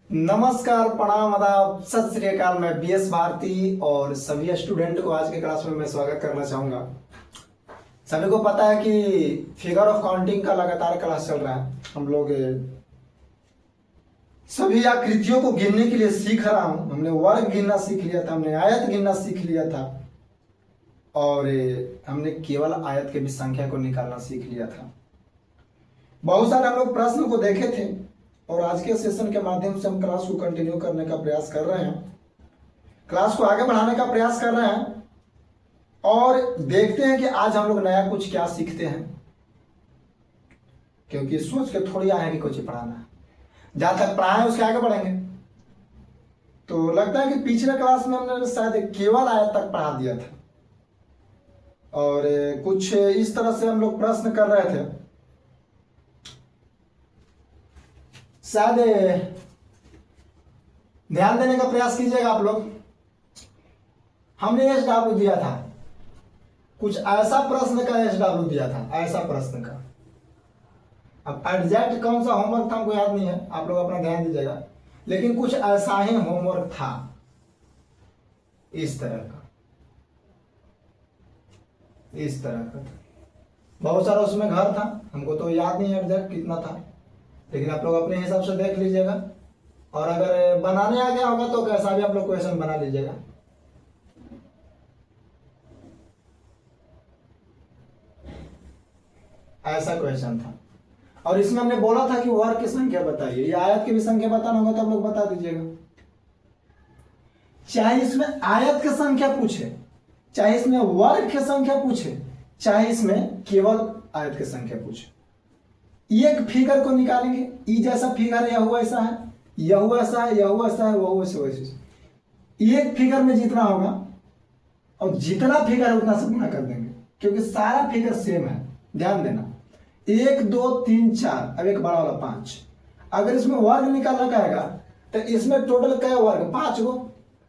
नमस्कार, प्रणाम, आदाब, सत श्री अकाल। मैं बीएस भारती और सभी स्टूडेंट को आज के क्लास में मैं स्वागत करना चाहूँगा। सभी को पता है कि फिगर ऑफ काउंटिंग का लगातार क्लास चल रहा है। हम लोग सभी आकृतियों को गिनने के लिए सीख रहा हूँ। हमने वर्ग गिनना सीख लिया था, हमने आयत गिनना सीख लिया था और हमने केवल आयत के भी संख्या को निकालना सीख लिया था। बहुत सारे हम लोग प्रश्न को देखे थे और आज के सेशन के माध्यम से हम क्लास को कंटिन्यू करने का प्रयास कर रहे हैं, क्लास को आगे बढ़ाने का प्रयास कर रहे हैं और देखते हैं कि आज हम लोग नया कुछ क्या सीखते हैं, क्योंकि सोच के थोड़ी आए कि कुछ पढ़ाना है। जहां तक पढ़ाए उसके आगे बढ़ेंगे। तो लगता है कि पिछले क्लास में हमने शायद केवल आयत तक पढ़ा दिया था और कुछ इस तरह से हम लोग प्रश्न कर रहे थे। शायद ध्यान देने का प्रयास कीजिएगा आप लोग। हमने SW दिया था, कुछ ऐसा प्रश्न का SW दिया था, ऐसा प्रश्न का। अब एग्जैक्ट कौन सा होमवर्क था हमको याद नहीं है, आप लोग अपना ध्यान दीजिएगा, लेकिन कुछ ऐसा ही होमवर्क था, इस तरह का, इस तरह का। बहुत सारा उसमें घर था, हमको तो याद नहीं है एग्जैक्ट कितना था, लेकिन आप लोग अपने हिसाब से देख लीजिएगा और अगर बनाने आ गया होगा तो कैसा भी आप लोग क्वेश्चन बना लीजिएगा। ऐसा क्वेश्चन था और इसमें हमने बोला था कि वर्ग की संख्या बताइए, या आयत की भी संख्या बताना होगा तो आप लोग बता दीजिएगा। चाहे इसमें आयत की संख्या पूछे, चाहे इसमें वर्ग की संख्या पूछे, चाहे इसमें केवल आयत की संख्या पूछे, एक फिगर को निकालेंगे। ई जैसा फिगर यह हुआ ऐसा है, यह हुआ ऐसा है, यह हुआ ऐसा है, वह हुआ ऐसा। एक फिगर में जितना होगा और जितना फिगर है उतना से गुणा कर देंगे, क्योंकि सारा फिगर सेम है। ध्यान देना, 1 2 3 4, अब एक बड़ा वाला 5। अगर इसमें वर्ग निकालना कहेगा तो इसमें टोटल क्या वर्ग 5 गो,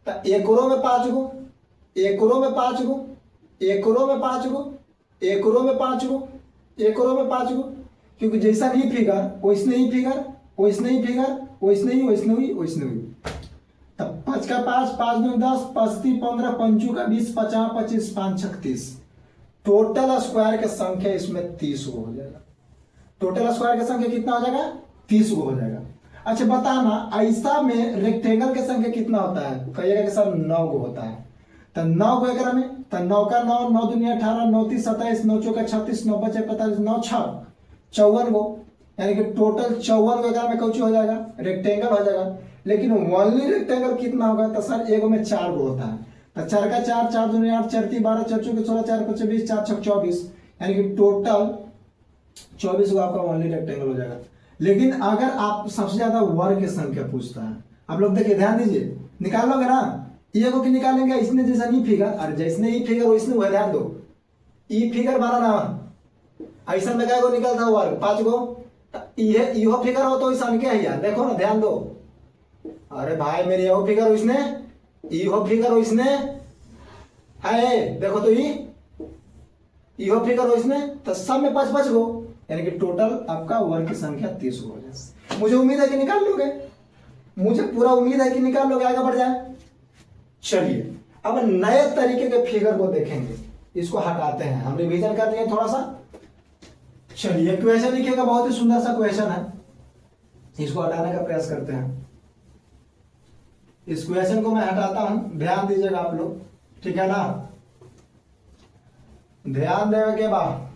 तो एक रो में 5 गो, एक रो में 5 गो, एक रो में 5 गो, एक रो में 5 गो, एक रो में 5 गो, क्योंकि जैसा नहीं फिगर वैसने ही फिगर, वैसने ही फिगर, वैसने ही, वैसने हुई, वैसने हुई। तब 5 का 5, 5 में 10, 5 3 15, 5 का 20, 50 25, 5 36। टोटल स्क्वायर की संख्या इसमें 30 गो हो जाएगा। टोटल स्क्वायर की संख्या कितना हो जाएगा? 30 गो हो जाएगा। अच्छा बताना, ऐसा में रेक्टेंगल की संख्या कितना होता है? कहिएगा कि सर 9 गो होता है। तो 9 गो एकरा में, तो 9 का 9, 9 दूनी 18, 9 3 27, 9 चौका 36, 9 5 45, 9 6 54 गो, यानी कि टोटल 54 गो एकरा में कौची हो जाएगा? रेक्टेंगल हो जाएगा। लेकिन ओनली रेक्टेंगल कितना होगा? तो सर एगो में 4 गो होता है। तो 4 का 4, 4 दूनी 8, 4 3 12, 4 चौके 16, 4 5 20, 4 6 24, यानी कि टोटल 24 गो आपका ओनली रेक्टेंगल हो जाएगा। लेकिन अगर आप सबसे ज्यादा वर्ग की संख्या पूछता है, आप लोग देखिए, ध्यान दीजिए, निकाल लोगे ना, ये को निकालेंगे इसने जैसा नहीं फिगर, अरे जैसने ही फिगर वैसने हुआ, ध्यान दो, ई फिगर बना ना ऐसा में क्या निकलता वर्ग 5 गो, ये इहो फिगर हो तो ऐसा क्या है यार, देखो ना, ध्यान दो। अरे भाई मेरे यहो फिगर वैसने, इहो फिगर वैसने है, देखो तो इहो फिगर वैसने, तो सब में 5 5 गो, यानी कि टोटल आपका वर्ग की संख्या 30 हो जाए। मुझे उम्मीद है कि निकाल लोगे, मुझे पूरा उम्मीद है कि निकाल लोगे, आगे बढ़ जाए। चलिए अब नए तरीके के फिगर को देखेंगे, इसको हटाते हैं, हम रिवीजन कर रहे हैं थोड़ा सा। चलिए क्वेश्चन लिखिएगा, बहुत ही सुंदर सा क्वेश्चन है, इसको हटाने का प्रयास करते हैं। इस क्वेश्चन को मैं हटाता हूं, ध्यान दीजिएगा आप लोग, ठीक है ना? ध्यान देने के बाद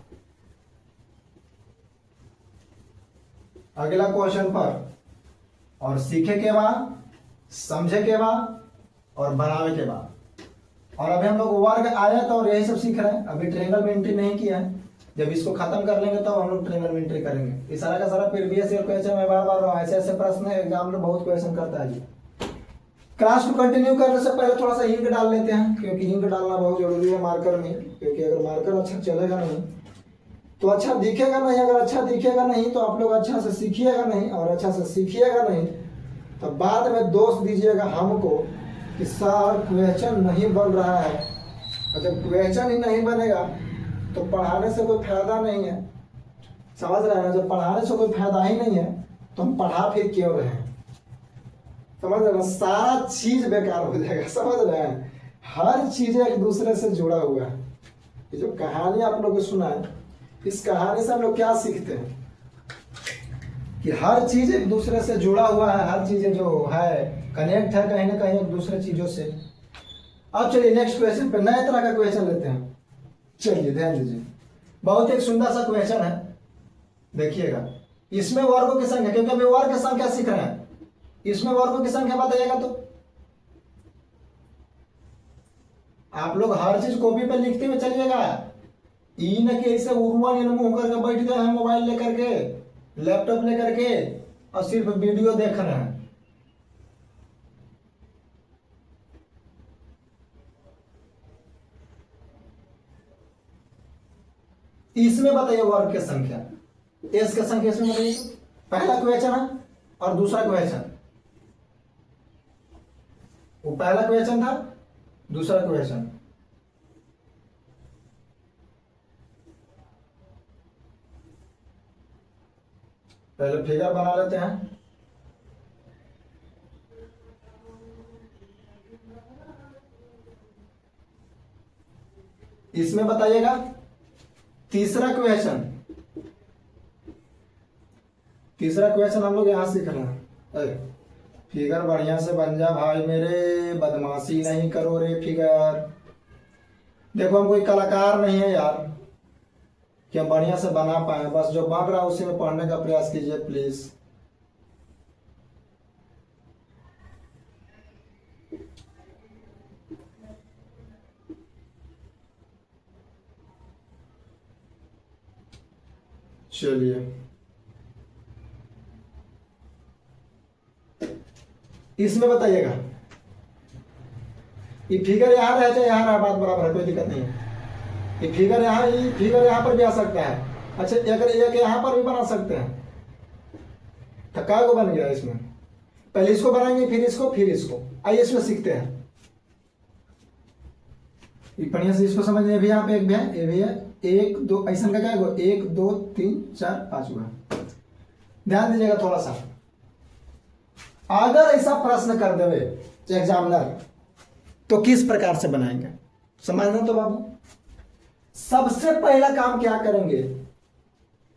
अगला क्वेश्चन पर और सीखे के बाद, समझे के बाद और बनावे के बाद। और अभी हम लोग वर्ग, आयत और यही सब सीख रहे हैं, अभी ट्रायंगल में एंट्री नहीं किया है। जब इसको खत्म कर लेंगे तो हम लोग ट्रायंगल में एंट्री करेंगे। इस सारा का सारा प्रीवियस ईयर क्वेश्चन मैं बार बार रहा हूँ, ऐसे ऐसे प्रश्न एग्जाम में बहुत क्वेश्चन करता है। क्लास को कंटिन्यू करने से पहले थोड़ा सा हिंट डाल लेते हैं, क्योंकि हिंट डालना बहुत जरूरी है मार्कर में, क्योंकि अगर मार्कर अच्छा चलेगा नहीं तो अच्छा दिखेगा नहीं, अगर अच्छा दिखेगा नहीं तो आप लोग अच्छा से सीखिएगा नहीं, और अच्छा से सीखिएगा नहीं तो बाद में दोष दीजिएगा हमको कि सर क्वेश्चन नहीं बन रहा है। और जब क्वेश्चन ही नहीं बनेगा तो पढ़ाने से कोई फायदा नहीं है, समझ रहे हैं ना? जब पढ़ाने से कोई फायदा ही नहीं है तो हम पढ़ा फिर क्यों रहे हैं? समझ रहे ना, सारा चीज बेकार हो जाएगा। समझ रहे हैं, हर चीज एक दूसरे से जुड़ा हुआ है। ये जो कहानी आप लोग को सुना है, इस कहानी से हम लोग क्या सीखते हैं कि हर चीज एक दूसरे से जुड़ा हुआ है, हर चीजें जो है कनेक्ट है कहीं ना कहीं एक दूसरे चीजों से। अब चलिए नेक्स्ट क्वेश्चन पे, नए तरह का क्वेश्चन लेते हैं। चलिए ध्यान दीजिए, बहुत एक सुंदर सा क्वेश्चन है, देखिएगा। इसमें वर्गों की संख्या, क्योंकि अभी वर्ग की संख्या सीख रहे हैं, इसमें वर्गों की संख्या बताइएगा। तो आप लोग हर चीज कॉपी पे लिखते हुए चलिएगा, ई न कि ऐसे उर्वन मुंह करके बैठ गए हैं मोबाइल लेकर के, लैपटॉप लेकर के, और सिर्फ वीडियो देख रहे हैं। इसमें बताइए वर्ग की संख्या, एस की संख्या इसमें बताइए। पहला क्वेश्चन है और दूसरा क्वेश्चन, वो पहला क्वेश्चन था, दूसरा क्वेश्चन। पहले फिगर बना लेते हैं। इसमें बताइएगा तीसरा क्वेश्चन, तीसरा क्वेश्चन हम लोग यहां सीख रहे हैं। फिगर बढ़िया से बन जा भाई मेरे, बदमाशी नहीं करो रे फिगर। देखो हम कोई कलाकार नहीं है यार कि हम बढ़िया से बना पाए, बस जो बन रहा है उसी में पढ़ने का प्रयास कीजिए प्लीज। चलिए इसमें बताइएगा, ये फिगर यहां रहे चाहे यहां रहा, बात बराबर है, कोई दिक्कत नहीं है। ये फिगर यहां पर भी आ सकता है। अच्छा, अगर एक यहां पर भी बना सकते हैं तो क्या को बन गया इसमें? पहले इसको बनाएंगे, फिर इसको, फिर इसको। आइए इसमें सीखते हैं, बढ़िया से इसको समझ। ये भी यहाँ पे एक भी है, ये भी है, एक दो ऐसा का क्या है, 1 2 3 4 5 हुआ। ध्यान दीजिएगा थोड़ा सा, अगर ऐसा प्रश्न कर देवे एग्जामिनर तो किस प्रकार से बनाएंगे, समझना। तो बाबू सबसे पहला काम क्या करेंगे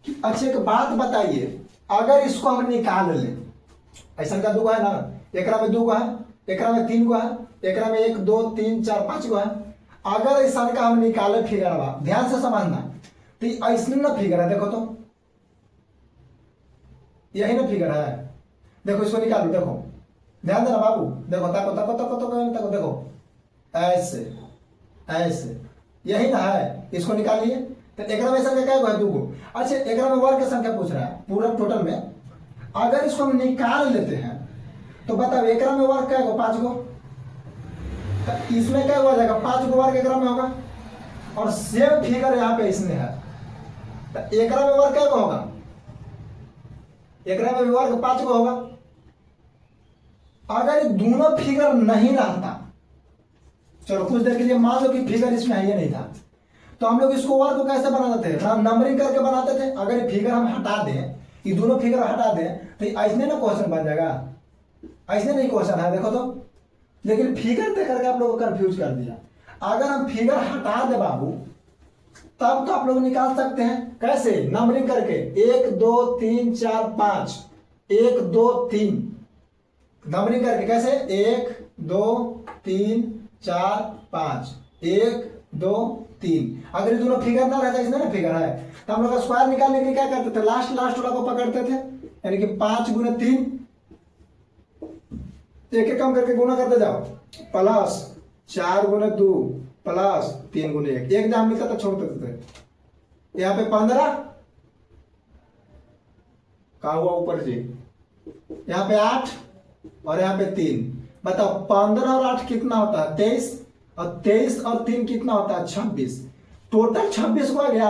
कि अच्छा एक बात बताइए, अगर इसको हम निकाल लें, ऐसा का दो है ना, एकरा में 2 है, एकरा में 3 है, एकरा में 1 2 3 4 5 है। अगर ऐसा का हम निकाले फिगर, ध्यान से समझना, तो ऐसा ना फिगर है, देखो तो यही ना फिगर है। देखो इसको निकालो, देखो ध्यान देना बाबू, देखो तको तको तको तको तको, देखो ऐसे ऐसे, यही ना है। इसको निकालिए, तो एकरा में संख्या क्या है, 2। अच्छा, एकरा में वर्ग की संख्या पूछ रहा है पूरा टोटल में। अगर इसको हम निकाल लेते हैं तो बताओ एकरा में वर्ग क्या है, 5 गो। तो इसमें क्या हो जाएगा, 5 गो वर्ग एकरा में होगा, और सेम फिगर यहाँ पे इसमें है, तो एकरा में वर्ग क्या होगा, एकरा में वर्ग 5 गो होगा। अगर दोनों फिगर नहीं रहता, चलो कुछ देर के लिए मान लो कि फिगर इसमें है नहीं था, तो हम लोग इसको वर्ग को कैसे बनाते थे, नंबरिंग करके बनाते थे। अगर ये फिगर हम हटा दें, ये दोनों फिगर हटा दें, तो ऐसे ना क्वेश्चन बन जाएगा, ऐसे नहीं क्वेश्चन है, देखो तो। लेकिन फिगर दे करके आप लोगों को कंफ्यूज कर दिया। अगर हम फिगर हटा दे बाबू, तब तो आप लोग निकाल सकते हैं, कैसे, नंबरिंग करके 1 2 3 4 5, 1 2 3, नंबरिंग करके कैसे, 1 2 3 4 5, 1 2 3। अगर ये दोनों फिगर ना रहता, इसमें ना फिगर है, तो हम लोग स्क्वायर निकालने के लिए क्या करते थे, लास्ट वाला को पकड़ते थे, यानी कि 5 × 3, एक एक कम करके गुना करते जाओ, प्लस 4 × 2 प्लस 3 × 1, एक जहां मिलता था छोड़ देते थे। यहाँ पे 15 का हुआ ऊपर जी, यहाँ पे 8 और यहाँ पे 3। बताओ 15 और 8 कितना होता है, 23, और 23 और 3 कितना होता है, 26। टोटल 26 को आ गया।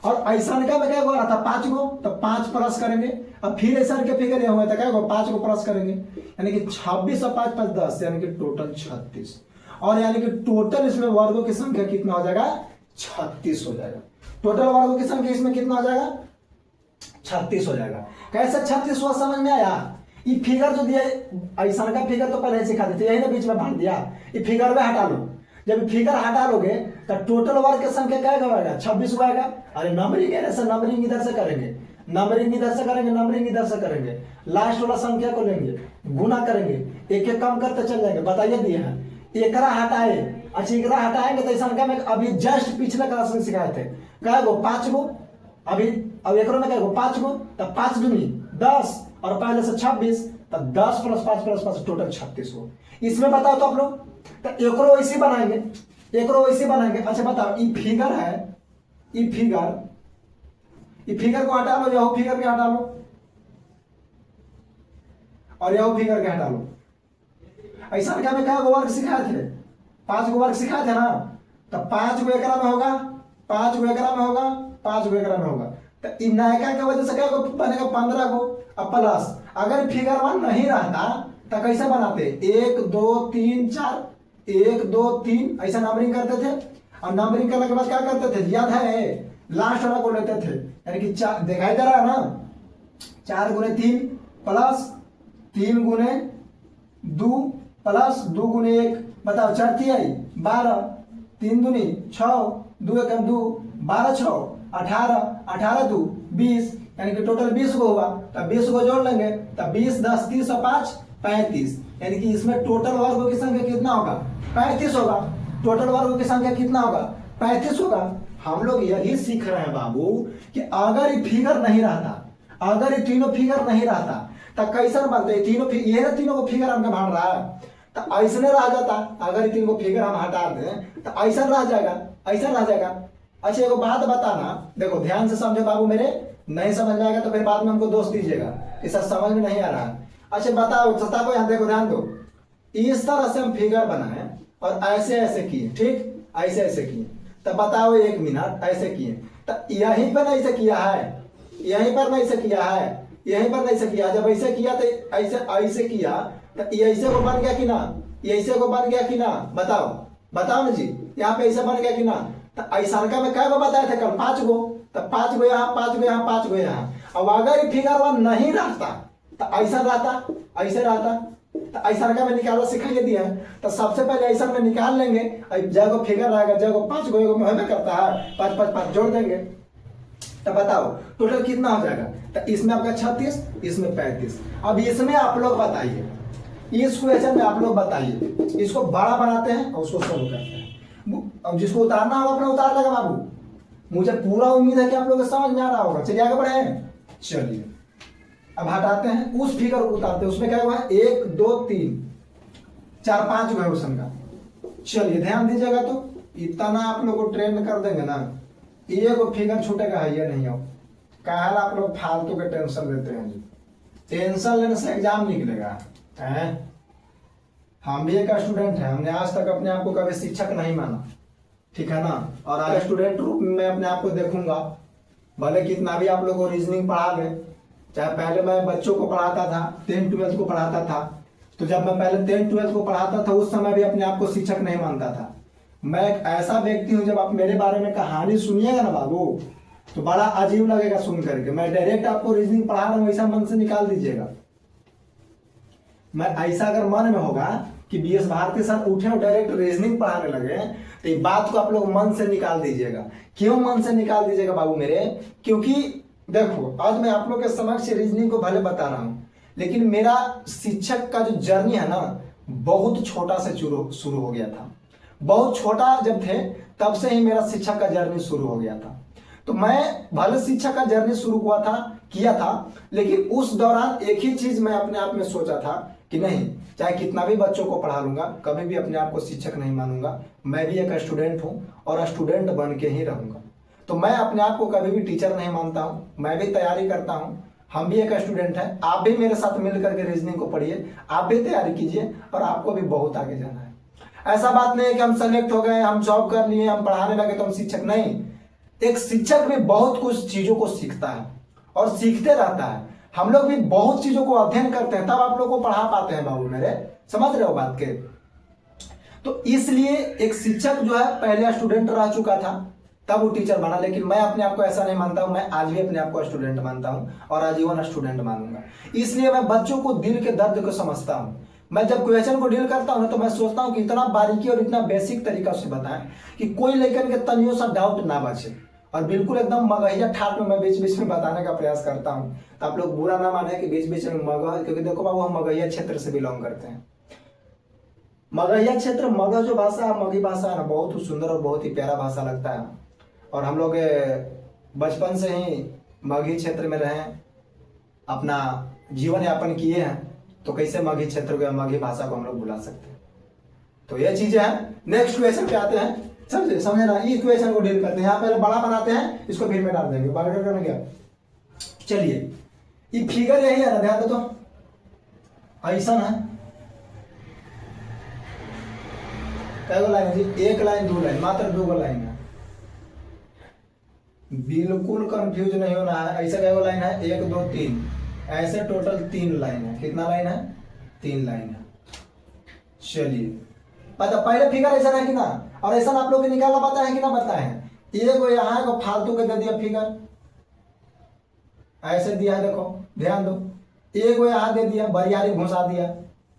और ऐसा का में क्या हुआ था, 5 गो, तो 5 प्लस करेंगे, अब फिर ऐसा के फिगर हुआ था क्या, 5 को प्लस करेंगे, यानी कि 26 और 5 5 10, यानी कि टोटल 36। और यानी कि टोटल इसमें वर्गों की संख्या कितना हो जाएगा, 36 हो जाएगा। टोटल वर्गों की संख्या इसमें कितना हो जाएगा, 36 हो जाएगा। कैसे 36 हुआ, समझ में आया? ये फिगर जो दिया ऐसा का फिगर तो पहले सिखा देते, यही ना बीच में बांध दिया। ये फिगर में हटा लो, जब फिगर हटा लोगे तो टोटल वर्ग की संख्या क्या होगा, 26 को आएगा। अरे नंबरिंग है, ऐसा नंबरिंग इधर से करेंगे, नंबरिंग इधर से करेंगे, नंबरिंग इधर से करेंगे, लास्ट वाला संख्या को लेंगे, गुना करेंगे, एक एक कम करते चल जाएंगे। बताइए दिए हैं एकरा हटाए, अच्छा एकरा हटाएंगे तो ऐसा में अभी जस्ट पिछले क्लास में सिखाए थे क्या गो 5 गो, अभी अब एक में क्या गो 5 गो, तब 5 दूनी 10 और पहले से 26, तब 10 + 5 + 5 टोटल 36 हो। इसमें बताओ तो आप लोग, तो एकरो वैसे बनाएंगे, एकरो वैसे बनाएंगे। अच्छा बताओ ये फिगर है, ये फिगर को हटा लो, यह फिगर के हटा लो और यह फिगर के हटा लो। ऐसा क्या में क्या वर्ग सिखाए थे, 5 गो वर्ग सिखाए थे ना, तो 5 गो एकरा में होगा, 5 गो एकरा में होगा, 5 गो एकरा में होगा, तो इन नायका की वजह से क्या बनेगा 15 गो। अब प्लस अगर फिगर 1 नहीं रहता तो कैसे बनाते, 1 2 3 4, 1 2 3 ऐसा नंबरिंग करते थे। और नंबरिंग करने के बाद क्या करते थे, याद है लास्ट वाला को लेते थे, यानी कि दिखाई दे रहा है ना, 4 × 3 प्लस 3 × 2 प्लस 2 × 1, बताओ 4 × 12, 3 दूनी 6, 2 × 2 12, 6 18, 18 2 20, यानी कि टोटल 20 को होगा। तब 20 को जोड़ लेंगे, तब 20 10 30 और 5 35, यानी कि इसमें टोटल वर्गों की संख्या कितना होगा, 35 होगा। टोटल वर्गों की संख्या कितना होगा, 35 होगा। हम लोग यही सीख रहे हैं बाबू कि अगर ये फिगर नहीं रहता, अगर ये तीनों फिगर नहीं रहता तो कैसे बनते, तीनों ये तीनों को फिगर हमने भाग रहा है तो ऐसे रह जाता। अगर ये तीनों को फिगर हम हटा दें तो ऐसा रह जाएगा, ऐसा रह जाएगा। अच्छा एक बात बताना, देखो ध्यान से समझो बाबू मेरे, नहीं समझ में आएगा तो फिर बाद में हमको दोष दीजिएगा, इस समझ में नहीं आ रहा है। अच्छा बताओ सस्ता को यहाँ देखो, ध्यान दो, इस तरह से हम फिगर बनाए और ऐसे ऐसे किए, ठीक ऐसे ऐसे किए, तब बताओ 1 मिनट ऐसे किए, तो यहीं पर नहीं से किया है, यहीं पर नहीं से किया है, यहीं पर नहीं से किया। जब ऐसे किया तो ऐसे ऐसे किया तो ऐसे को बन गया कि ना, ऐसे को बन गया कि ना, बताओ बताओ ना जी, यहाँ पे ऐसे बन गया कि ना। तो ऐसा का में क्या को बताया था कल, 5 गो, तब 5 गो यहाँ, 5 गो यहाँ, 5 गो यहाँ। अब अगर फिगर 1 नहीं रहता तो ऐसा रहता, ऐसे रहता, तो ऐसा का में निकालना सिखाइए दिया है। तो सबसे पहले ऐसा में निकाल लेंगे, जगह फिगर रहेगा, जगह 5 गो एगो में करता है, 5 5 5 जोड़ देंगे, तो बताओ टोटल कितना हो जाएगा। तो इसमें आपका 36, इसमें 35। अब इसमें आप लोग बताइए, इस क्वेश्चन में आप लोग बताइए, इसको बड़ा बनाते हैं और उसको सोल्व करते हैं। अब जिसको उतारना होगा अपना उतार लेगा बाबू, मुझे पूरा उम्मीद है कि आप लोग को समझ में आ रहा होगा। चलिए आगे बढ़े, चलिए अब हटाते हैं, उस फिगर को उतारते हैं। उसमें क्या हुआ, 1 2 3 4 5 गो है उस का। चलिए ध्यान दीजिएगा, तो इतना आप लोग को ट्रेन कर देंगे ना, ये को फिगर छूटेगा है या नहीं हो। कहल आप लोग फालतू के टेंशन लेते हैं जी, टेंशन लेने से एग्जाम निकलेगा है। हम भी एक स्टूडेंट हैं, हमने आज तक अपने आप को कभी शिक्षक नहीं माना, ठीक है ना। और आज स्टूडेंट रूप में मैं अपने आप को देखूंगा, भले कितना भी आप लोग को रीजनिंग पढ़ा ले। चाहे पहले मैं बच्चों को पढ़ाता था, 10th 12th को पढ़ाता था, तो जब मैं पहले 10th 12th को पढ़ाता था उस समय भी अपने आप को शिक्षक नहीं मानता था। मैं एक ऐसा व्यक्ति हूं, जब आप मेरे बारे में कहानी सुनिएगा ना बाबू तो बड़ा अजीब लगेगा सुन करके। मैं डायरेक्ट आपको रीजनिंग पढ़ा रहा हूं, ऐसा मन से निकाल दीजिएगा। मैं ऐसा अगर मन में होगा कि BS भारती सर उठे और डायरेक्ट रीजनिंग पढ़ाने लगे तो ये बात को आप लोग मन से निकाल दीजिएगा। क्यों मन से निकाल दीजिएगा बाबू मेरे, क्योंकि देखो आज मैं आप लोग के समक्ष रीजनिंग को भले बता रहा हूं, लेकिन मेरा शिक्षक का जो जर्नी है ना बहुत छोटा से शुरू हो गया था। बहुत छोटा जब थे तब से ही मेरा शिक्षक का जर्नी शुरू हो गया था। तो मैं भले शिक्षक का जर्नी शुरू हुआ था, किया था, लेकिन उस दौरान एक ही चीज मैं अपने आप में सोचा था कि नहीं, चाहे कितना भी बच्चों को पढ़ा लूंगा, कभी भी अपने आप को शिक्षक नहीं मानूंगा। मैं भी एक स्टूडेंट हूं और स्टूडेंट बन के ही रहूंगा। तो मैं अपने आप को कभी भी टीचर नहीं मानता हूं, मैं भी तैयारी करता हूं। हम भी एक स्टूडेंट हैं, आप भी मेरे साथ मिल करके रीजनिंग को पढ़िए, आप भी तैयारी कीजिए और आपको भी बहुत आगे जाना है। ऐसा बात नहीं है कि हम सेलेक्ट हो गए, हम जॉब कर लिए, हम पढ़ाने लगे तो हम शिक्षक नहीं। एक शिक्षक भी बहुत कुछ चीजों को सीखता है और सीखते रहता है। हम लोग भी बहुत चीजों को अध्ययन करते हैं, तब आप लोग को पढ़ा पाते हैं बाबू मेरे, समझ रहे हो बात के। तो इसलिए एक शिक्षक जो है पहले स्टूडेंट रह चुका था, तब वो टीचर बना। लेकिन मैं अपने आप को ऐसा नहीं मानता हूँ, मैं आज भी अपने आप को स्टूडेंट मानता हूँ और आजीवन स्टूडेंट मानूंगा। इसलिए मैं बच्चों को दिल के दर्द को समझता हूँ। मैं जब क्वेश्चन को डील करता हूँ तो मैं सोचता हूँ कि इतना बारीकी और इतना बेसिक तरीका से बताएं कि कोई लेकर के तनियों सा डाउट ना बचे, और बिल्कुल एकदम मगहिया ठाट में मैं बीच बीच में बताने का प्रयास करता हूँ। तो आप लोग बुरा ना माने कि बीच बीच में मगह, क्योंकि देखो बाबू हम मगहिया क्षेत्र से बिलोंग करते हैं। मगहिया क्षेत्र, मगह जो भाषा है, मगही भाषा है ना, बहुत ही सुंदर और बहुत ही प्यारा भाषा लगता है। और हम लोग बचपन से ही मगही क्षेत्र में रहे, अपना जीवन यापन किए हैं, तो कैसे मगही क्षेत्र को, मगही भाषा को हम लोग भुला सकते हैं। तो ये चीजें हैं। नेक्स्ट क्वेश्चन पे आते हैं। समझे ना, इस क्वेश्चन को डील करते हैं। यहाँ पहले बड़ा बनाते हैं, इसको फिर में डाल देंगे, बड़ा करना क्या। चलिए, ये फिगर यही है ना, ध्यान दो तो ऐसा है। क्या लाइन है जी? एक लाइन, दो लाइन, मात्र दो लाइन है। बिल्कुल कंफ्यूज नहीं होना है। ऐसा क्या लाइन है? एक दो तीन, ऐसे टोटल 3 लाइन है। कितना लाइन है? 3 लाइन है। चलिए, पता पहले फिगर ऐसा है कि ना, और ऐसा आप लोग निकालना पता है कि ना बताए हैं। एक यहाँ को फालतू के दे दिया फिगर, ऐसे दिया है, देखो ध्यान दो। एक यहाँ दे दिया, बरियारी घुसा दिया,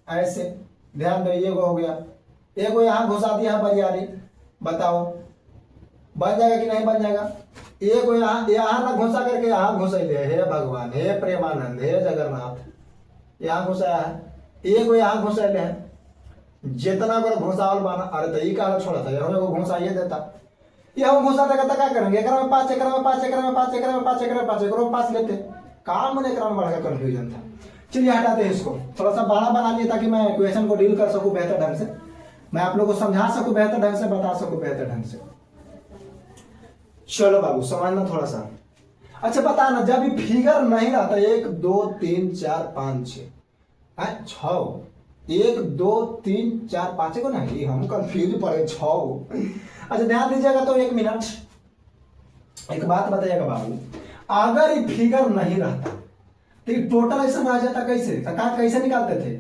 ऐसे ध्यान दो। ये हो गया। एक यहाँ घुसा दिया है बरियारी, बताओ बन जाएगा कि नहीं बन जाएगा? एक यहाँ ना घुसा करके यहाँ घुसैले, हे भगवान, हे प्रेमानंद, हे जगन्नाथ, यहाँ घुसाया है। एक यहाँ घुसैले है, जितना बार घुसावल बाना। अरे तो ये कहा छोड़ा था, यहाँ को घुसाइए देता, यहाँ घुसा देगा तो क्या करेंगे? एकरा में 5, एकरा में 5, एकरा में 5, एकरा में 5, एकरा में 5, एकरा में 5 लेते। काम में एकरा में बड़ा कंफ्यूजन था। चलिए हटाते हैं इसको, थोड़ा सा बड़ा बना लिया ताकि मैं क्वेश्चन को डील कर सकूं बेहतर ढंग से, मैं आप लोग को समझा सकूं बेहतर ढंग से, बता सकूं बेहतर ढंग से। चलो बाबू समझना थोड़ा सा। अच्छा बता ना, जब भी फिगर नहीं रहता 1 2 3 4 5 6 6, 1 2 3 4 5 को नहीं, हम कंफ्यूज पड़े 6। अच्छा ध्यान दीजिएगा। तो 1 मिनट, एक बात बताइएगा बाबू, अगर ये फिगर नहीं रहता तो टोटल ऐसा रह जाता कैसे? कैसे निकालते थे?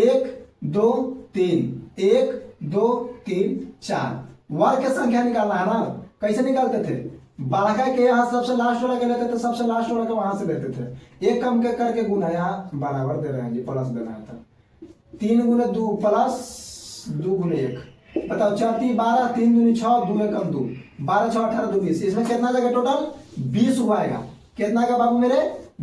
1 2 3, 1 2 3 4, वर्ग की संख्या निकालना है ना। कैसे निकालते थे? बढ़ा के यहाँ सबसे लास्ट वाला के लेते थे, सबसे लास्ट वाला के वहां से लेते थे। एक कम के करके गुना, यहाँ बराबर दे रहे हैं जी, प्लस देना था। 3 गुने 2 प्लस 2 गुने 1, बताओ 4 3 12, 3 दूनी 6, 2 1 2, 12 6 18 2 20। इसमें कितना जाएगा टोटल? 20 उगाएगा। कितना का बाबू मेरे?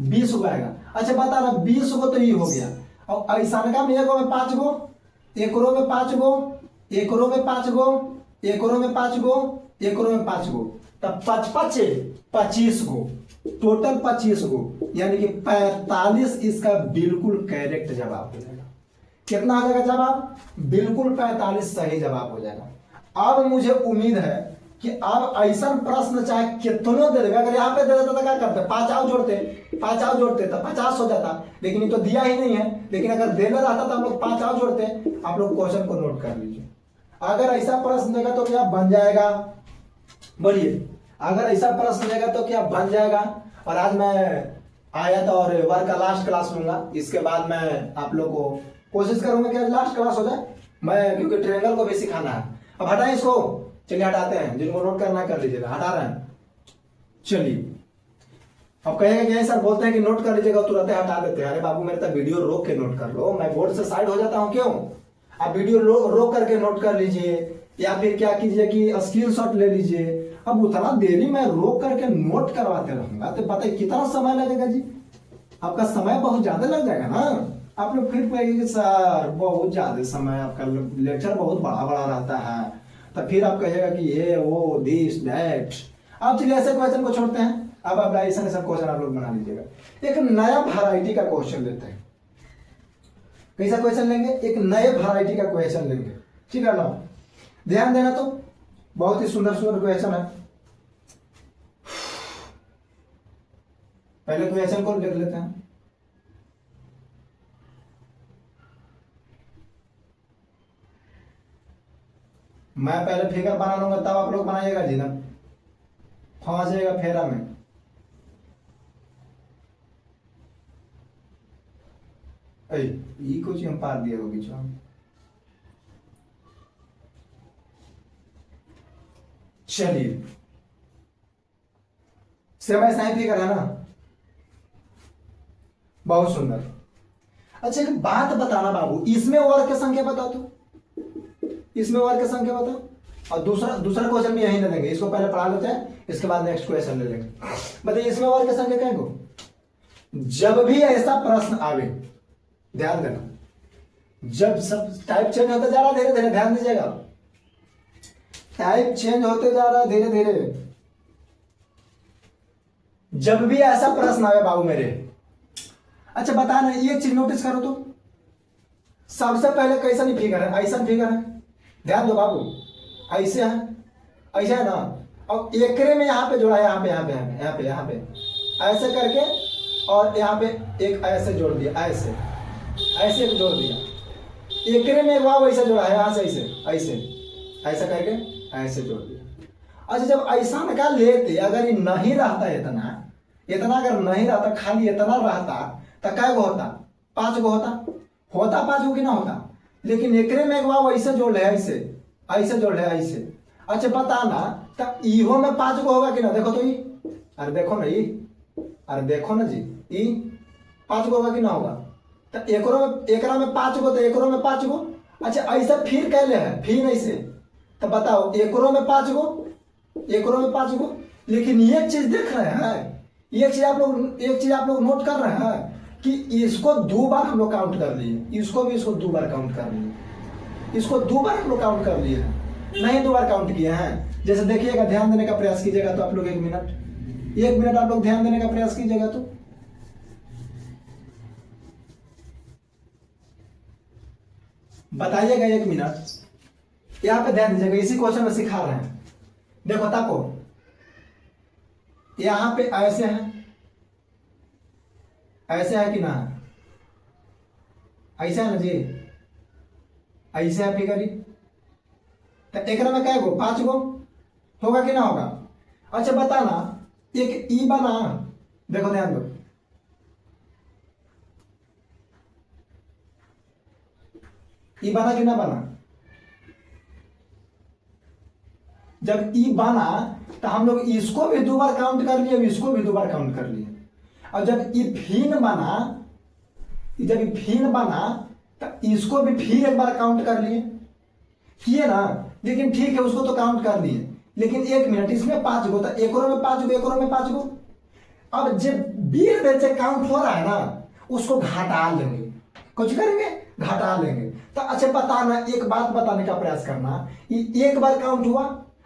20 उगाएगा। अच्छा बता रहा 20 को तो ये हो गया। और ऐसा में एक में 5 गो, एक रो में 5 गो, एक रो में 5 गो, एक रो में 5 गो, एक रो में 5 गो, तब 5 5 25 गो, टोटल 25 गो, यानी कि 45 इसका बिल्कुल करेक्ट जवाब हो जाएगा। कितना आ जाएगा जवाब? बिल्कुल 45 सही जवाब हो जाएगा। अब मुझे उम्मीद है कि अब ऐसा प्रश्न चाहे कितनों दे देगा, अगर यहाँ पे दे देता तो क्या करते? 5 और जोड़ते, 5 और जोड़ते तो 50 हो जाता, लेकिन ये तो दिया ही नहीं है। लेकिन अगर देना रहता तो हम लोग 5 और जोड़ते। आप लोग क्वेश्चन को नोट कर लीजिए। अगर ऐसा प्रश्न देगा तो क्या बन जाएगा? बोलिए, अगर ऐसा प्रश्न देगा तो क्या बन जाएगा? और आज मैं आया था और वर्ग का लास्ट क्लास लूंगा। इसके बाद मैं आप लोग को कोशिश करूंगा कि लास्ट क्लास हो जाए, मैं क्योंकि ट्रायंगल को भी सिखाना है। अब हटाएं इसको, चलिए हटाते हैं। जिनको नोट करना कर लीजिएगा, हटा रहे हैं। चलिए, अब कहेगा कि सर बोलते हैं कि नोट कर लीजिएगा, तुरंत हटा देते हैं। अरे बाबू मेरे तो वीडियो रोक के नोट कर लो, मैं बोर्ड से साइड हो जाता हूँ। क्यों? आप वीडियो रोक करके नोट कर लीजिए, या फिर क्या कीजिए कि स्क्रीनशॉट ले लीजिए। अब उतना देरी मैं रोक करके नोट करवाते रहूंगा तो बताइए कितना समय लगेगा जी? आपका समय बहुत ज्यादा लग जाएगा ना। आप लोग फिर कहेंगे सर बहुत ज्यादा समय, आपका लेक्चर बहुत बड़ा बड़ा रहता है, तो फिर आप कहिएगा कि ये वो दिस दैट। अब चलिए ऐसे क्वेश्चन को छोड़ते हैं। अब आप ऐसा ऐसा क्वेश्चन आप लोग बना लीजिएगा। एक नया वैरायटी का क्वेश्चन लेते हैं। कैसा क्वेश्चन लेंगे? एक नए वैरायटी का क्वेश्चन लेंगे, ठीक है ना। ध्यान देना, तो बहुत ही सुंदर सुंदर क्वेश्चन है। पहले क्वेश्चन को लिख लेते हैं। मैं पहले फिगर बना लूंगा, तब आप लोग बनाइएगा जी ना, फंस जाएगा फेरा में। कुछ हम पार दिया होगी जो चलिए सेम ऐसा ही फिगर है ना, बहुत सुंदर। अच्छा एक बात बताना बाबू, इसमें वर्ग की संख्या बता दो, इसमें वर्ग की संख्या बताओ। और दूसरा क्वेश्चन भी यही ले लेंगे, इसको पहले पढ़ा लेते हैं, इसके बाद नेक्स्ट क्वेश्चन ले लेंगे। बताइए इसमें वर्ग की संख्या क्या को, जब भी ऐसा प्रश्न आवे, ध्यान देना, जब सब टाइप चेंज होते जा रहा धीरे धीरे, ध्यान दीजिएगा, टाइप चेंज होते जा रहा धीरे धीरे, जब भी ऐसा प्रश्न आवे बाबू मेरे, अच्छा बताना ये चीज नोटिस करो तो, सबसे पहले कैसा नहीं फिगर है, ऐसा फिगर है, ध्यान दो बाबू, ऐसे है, ऐसा है ना, और एकरे में यहाँ पे जोड़ा है, यहाँ पे यहाँ पे यहाँ पे यहाँ पे ऐसे करके, और यहाँ पे एक ऐसे जोड़ दिया, ऐसे ऐसे एक जोड़ दिया, एकरे में वाव ऐसा जोड़ा है, यहाँ से ऐसे ऐसे ऐसा करके ऐसे जोड़ दिया। अच्छा जब ऐसा का लेते, अगर ये नहीं रहता इतना इतना, अगर नहीं रहता खाली इतना रहता तो कै गो होता, 5 गो होता, 5 गो कि ना होता, लेकिन एकरे में एक वाव ऐसे जोड़ है, ऐसे ऐसे जोड़ है, ऐसे। अच्छा बताना तो इहो में 5 गो होगा कि ना, देखो तो ये, अरे देखो ना ये, अरे देखो ना जी, ये 5 गो होगा कि ना होगा, तो एकरा में 5 गो, तो एकरो में 5 गो। अच्छा ऐसा फिर कैले है, फिर ऐसे, तो बताओ एकरो में 5 गो, एकरो में 5 गो, लेकिन एक चीज देख रहे हैं, एक चीज आप लोग नोट कर रहे हैं कि इसको 2 बार हम लोग काउंट कर लिए, इसको भी इसको 2 बार काउंट कर लिए, इसको 2 बार हम लोग काउंट कर लिए हैं, नहीं 2 बार काउंट किए हैं। जैसे देखिएगा, ध्यान देने का प्रयास कीजिएगा तो आप लोग 1 मिनट आप लोग ध्यान देने का प्रयास कीजिएगा तो बताइएगा, 1 मिनट यहाँ पे ध्यान दीजिएगा, इसी क्वेश्चन में सिखा रहे हैं। देखो ताको, यहाँ पे ऐसे है, ऐसे है कि ना, ऐसा है ना जी, ऐसे है फिगर, तो एक में क्या गो, 5 गो होगा कि ना होगा। अच्छा बताना एक ई बना, देखो ध्यान दो, ई बना कि ना बना, जब ई बना तो हम लोग इसको भी 2 बार काउंट कर लिए, इसको भी 2 बार काउंट कर लिए, और जब ई फिन बना, जब ई फिन बना तो इसको भी फिर 1 बार काउंट कर लिए, किए ना, लेकिन ठीक है उसको तो काउंट कर लिए, लेकिन 1 मिनट, इसमें 5 गो, तो एकरो में 5 गो, एकरो में 5 गो। अब जब बीर बेर से काउंट हो रहा है ना, उसको घटा लेंगे, कुछ करेंगे घटा लेंगे। तो अच्छा बताना, एक बात बताने का प्रयास करना, ये 1 बार काउंट हुआ,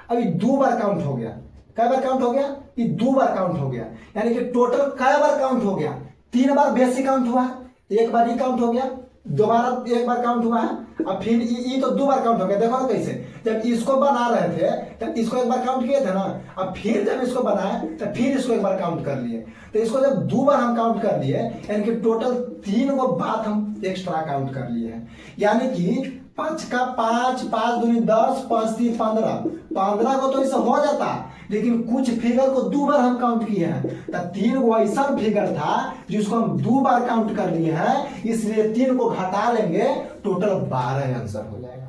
अभी 2 बार काउंट हो गया, कै बार काउंट हो गया, ये 2 बार काउंट हो गया, यानी कि टोटल कै बार काउंट हो गया, 3 बार बेसिक काउंट हुआ है, 1 बार ये काउंट हो गया, दोबारा 1 बार काउंट हुआ है, अब फिर ये तो 2 बार काउंट हो गया। देखो ना कैसे, जब इसको बना रहे थे तब इसको 1 बार काउंट किए थे ना, अब फिर जब इसको बनाए तो फिर इसको 1 बार काउंट कर लिए, तो इसको जब 2 बार हम काउंट कर लिए, यानी कि टोटल 3 गो बात हम एक्स्ट्रा काउंट कर लिए हैं, यानी कि 5 का 5, 5 दूनी 10, 5 3 15 को तो इससे हो जाता, लेकिन कुछ फिगर को 2 बार हम काउंट किए हैं, तो 3 गो ऐसा फिगर था जिसको हम 2 बार काउंट कर लिए हैं, इसलिए 3 को घटा लेंगे, टोटल 12 आंसर हो जाएगा।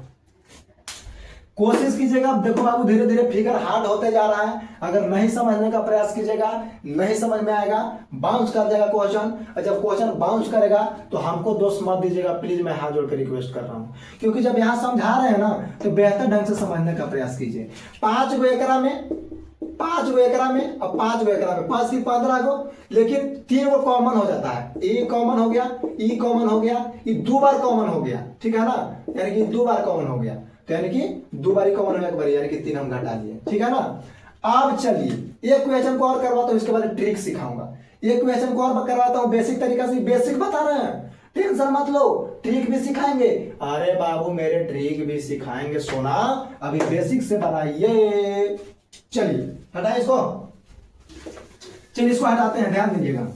कोशिश कीजिएगा, देखो बाबू धीरे धीरे फिगर हार्ड होते जा रहा है, अगर नहीं समझने का प्रयास कीजिएगा, नहीं समझ में आएगा, बाउंस कर जाएगा क्वेश्चन, और जब क्वेश्चन बाउंस करेगा तो हमको दोस्त मत दीजिएगा प्लीज, मैं हाथ जोड़ कर रिक्वेस्ट कर रहा हूँ, क्योंकि जब यहाँ समझा रहे हैं ना तो बेहतर ढंग से समझने का प्रयास कीजिए। 5 गो एकरा में, 5 गो एकरा में, और 5 गो एकरा में, 5 की 15 गो, लेकिन 3 गो कॉमन हो जाता है, ए कॉमन हो गया, ई कॉमन हो गया, ये 2 बार कॉमन हो गया, ठीक है ना, यानी कि 2 बार कॉमन हो गया, तो यानी कि 2 बार कॉमन होने के बाद यानी कि 3 हम घटा लिए, ठीक है ना। अब चलिए एक क्वेश्चन को और करवाता हूँ, इसके बाद ट्रिक सिखाऊंगा, एक क्वेश्चन को और करवाता हूँ बेसिक तरीका से, बेसिक बता रहे हैं, टेंशन मत लो, ट्रिक भी सिखाएंगे, अरे बाबू मेरे ट्रिक भी सिखाएंगे, सोना अभी बेसिक से बनाइए। चलिए हटाए इसको, चलिए इसको हटाते हैं, ध्यान दीजिएगा,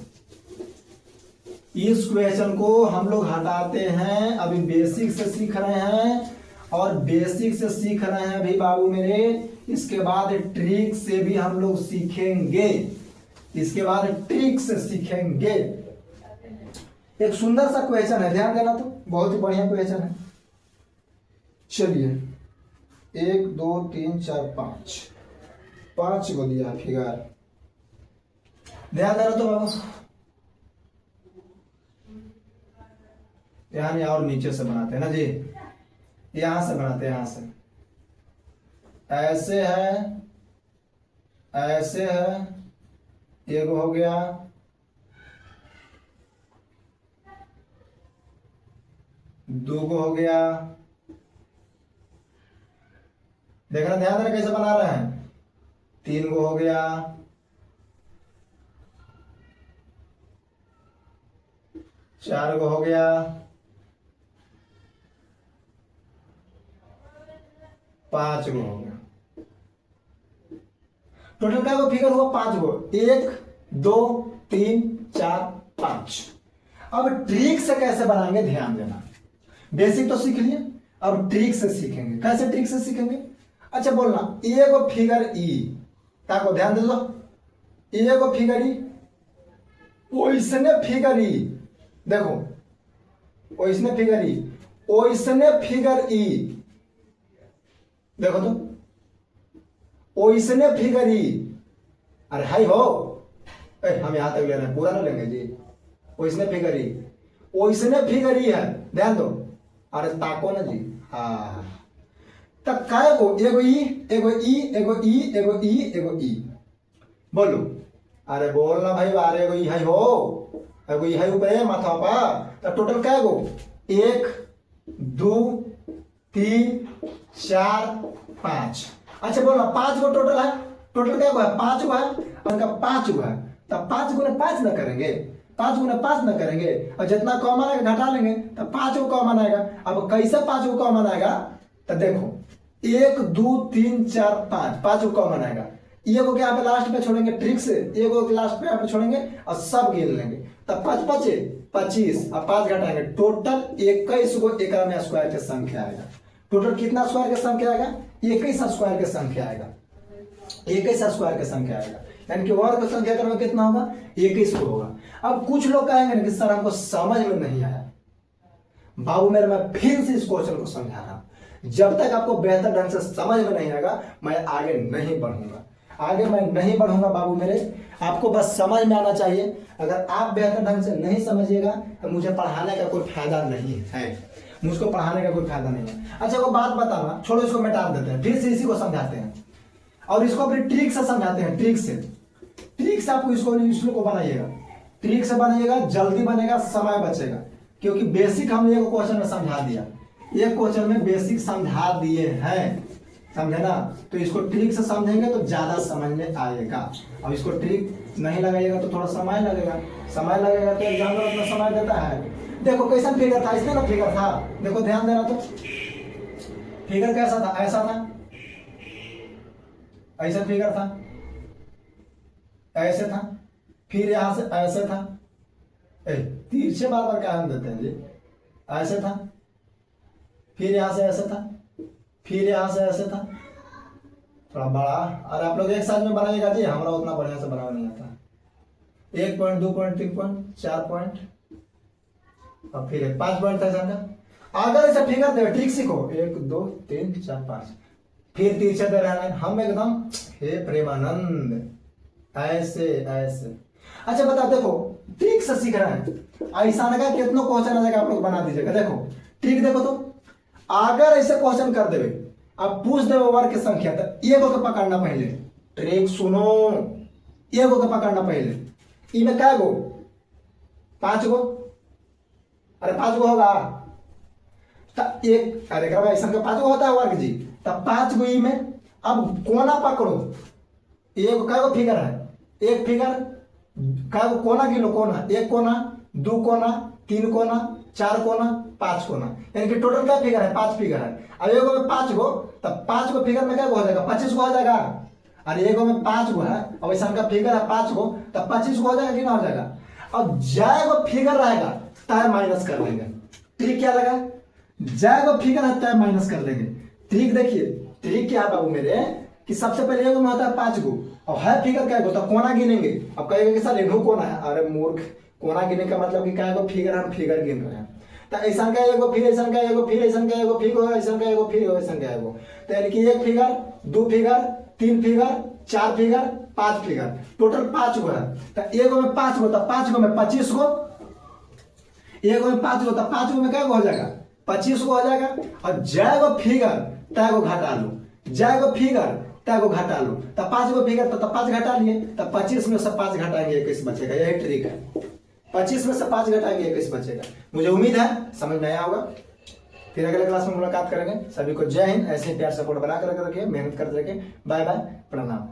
इस क्वेश्चन को हम लोग हटाते हैं, अभी बेसिक से सीख रहे हैं, और बेसिक से सीख रहे हैं भी बाबू मेरे, इसके बाद ट्रिक से भी हम लोग सीखेंगे, इसके बाद ट्रिक से सीखेंगे। एक सुंदर सा क्वेश्चन है, ध्यान देना, तो बहुत ही बढ़िया क्वेश्चन है। चलिए 1 2 3 4 5 गो दिया फिगर, ध्यान देना तो बाबू, यहाँ और नीचे से बनाते हैं ना जी, यहां से बनाते हैं, यहां से ऐसे है, ऐसे है, एक हो गया, दो को हो गया, देखना ध्यान देना कैसे बना रहे हैं, तीन को हो गया, चार को हो गया, पांच को हो गया। टोटल क्या वो फिगर हुआ 5 गो, 1 2 3 4 5। अब ट्रिक से कैसे बनाएंगे ध्यान देना, बेसिक तो सीख लिए, अब ट्रिक से सीखेंगे। कैसे ट्रिक से सीखेंगे? अच्छा बोलना, ए को फिगर ई, ताको ध्यान दे दो, ए को फिगर ई, ओइसने फिगर ई, देखो ओइसने फिगर ई, ओइसने फिगर ई, देखो तो ओइसने फिगर ई, अरे हाई हो, हम यहां तक ले रहे हैं, पूरा ना लेंगे जी, ओइसने फिगर ई, ओइसने फिगर ई है, ध्यान दो, अरे ताको ना जी, हाँ तक काय को, एगो ई एगो ई एगो ई एगो ई एगो ई, बोलो, अरे बोलना भाई, अरे एगो ई है हो, एगो ई है ऊपर माथा पर, तो टोटल काय गो, 1 2 3 4 5। अच्छा बोलना 5 गो टोटल है, टोटल क्या गो है, 5 गो है, उनका 5 गो है, तब 5 गुने 5 ना करेंगे, 5 गुने 5 ना करेंगे, और जितना कॉमन आएगा घटा लेंगे, तब 5 गो कॉमन आएगा। अब कैसे 5 गो कॉमन आएगा, तो देखो 1 2 3 4 5, 5 को कॉमन आएगा, ये को क्या पे लास्ट पे छोड़ेंगे ट्रिक से, ये को लास्ट पे यहाँ पे छोड़ेंगे और सब गिन लेंगे, तब 5 5 25 और 5 घटाएंगे, टोटल 21 को एक में स्क्वायर की संख्या आएगा। टोटल कितना स्क्वायर की संख्या आएगा, 21 स्क्वायर की संख्या आएगा, 21 स्क्वायर की संख्या आएगा, यानी कि वर्ग की संख्या करना कितना होगा, 21 को होगा। अब कुछ लोग कहेंगे कि सर हमको समझ में नहीं आया, बाबू मेरे, मैं फिर से इस क्वेश्चन को समझा रहा हूं, जब तक आपको बेहतर ढंग से समझ में नहीं आएगा मैं आगे नहीं बढ़ूंगा, आगे मैं नहीं बढ़ूंगा बाबू मेरे, आपको बस समझ में आना चाहिए। अगर आप बेहतर ढंग से नहीं समझिएगा तो मुझे पढ़ाने का कोई फायदा नहीं है, मुझको पढ़ाने का कोई फायदा नहीं है। अच्छा वो बात बताना, छोड़ो इसको मिटा देते हैं, फिर से इसी को समझाते हैं और इसको अपनी ट्रिक से समझाते हैं, ट्रिक से आपको इसको बनाइएगा, ट्रिक से बनाइएगा, जल्दी बनेगा, समय बचेगा, क्योंकि बेसिक हमने एक क्वेश्चन में समझा दिया, एक क्वेश्चन में बेसिक समझा दिए हैं, समझे ना, तो इसको ट्रिक से समझेंगे तो ज्यादा समझ में आएगा। अब इसको ट्रिक नहीं लगाइएगा तो थोड़ा समय लगेगा तो एग्जाम में अपना समय देता है। देखो कैसा फिगर था, इसमें ना फिगर था, देखो ध्यान देना तो, फिगर कैसा था, ऐसा था, ऐसा फिगर था, ऐसे था, फिर यहां से ऐसे था, तिरछे बार बार क्या हम देते हैं जी, ऐसे था, फिर यहां से ऐसे था, फिर यहां से ऐसे था, थोड़ा बड़ा, और आप लोग एक साथ में बनाइएगा जी, हमारा उतना बढ़िया से बनाना नहीं आता, 1 पॉइंट 2 पॉइंट 3 पॉइंट 4 पॉइंट और फिर 5 पॉइंट था इसका। अगर ऐसा फिगर दे ठीक सीखो, 1 2 3 4 5, फिर तिरछे दे रहा है, हम एकदम हे प्रेमानंद, ऐसे ऐसे। अच्छा बता, देखो ट्रिक से सीख रहे हैं, ऐसा लगा कितनों क्वेश्चन आ जाएगा, आप लोग बना दीजिएगा। देखो ट्रिक देखो तो, अगर ऐसे क्वेश्चन कर देवे, अब पूछ देवे वर्ग की संख्या, तो एगो के पकड़ना पहले, ट्रिक सुनो, एगो के पकड़ना पहले, इनमें क्या गो, 5 गो, अरे 5 गो होगा, एक, अरे ऐसा का 5 गो होता है वर्ग जी, तब 5 गो ई में, अब कोना पकड़ो, एक क्या गो फिगर है, एक फिगर क्या गो कोना गिनो, कोना, 1 कोना 2 कोना 3 कोना 4 कोना 5 कोना, यानी कि टोटल क्या फिगर है, 5 फिगर है। अब एगो में 5 गो, तब 5 गो फिगर में क्या हो जाएगा, 25 गो हो जाएगा, और एगो में 5 गो है, अब ऐसा का फिगर है 5 गो, तब 25 गो हो जाएगा कि ना हो जाएगा। अब जाएगा फिगर रहेगा तय माइनस कर लेंगे, ट्रिक क्या लगा, जाएगा फिगर है तय माइनस कर लेंगे। ट्रिक देखिए, ट्रिक क्या है बाबू मेरे, कि सबसे पहले एगो में होता है 5 गो, और है फिगर क्या गो, तो कोना गिनेंगे। अब कहेगा कि सर इन्हों कोना है, अरे मूर्ख, कोना गिनने का मतलब कि क्या फिगर, हम फिगर गिन रहे हैं, तो ऐसा का एगो, फिर ऐसा का एगो, फिर ऐसा का एगो, फिर ऐसा का एगो, फिर ऐसा का एगो, तो यानी कि 1 figure 2 figure 3 figure 4 figure 5 figure, total 5 गो है। तो एगो में 5 गो, तो 5 गो में 25 गो, एगो में 5 गो, तो 5 गो में क्या गो हो जाएगा, 25 गो हो जाएगा। और जय गो फिगर तय गो घटा लो, जय गो फिगर तय गो घटा लो। तो 5 गो फिगर तो 5 घटा लिए, तो 25 में से 5 घटाएंगे 21 बचेगा। यही ट्रिक है, 25 में से 5 घटाएंगे 21 बचेगा। मुझे उम्मीद है समझ में आया होगा। फिर अगले क्लास में मुलाकात करेंगे। सभी को जय हिंद। ऐसे प्यार सपोर्ट बना कर रखिए, मेहनत करते रहिए। बाय बाय, प्रणाम।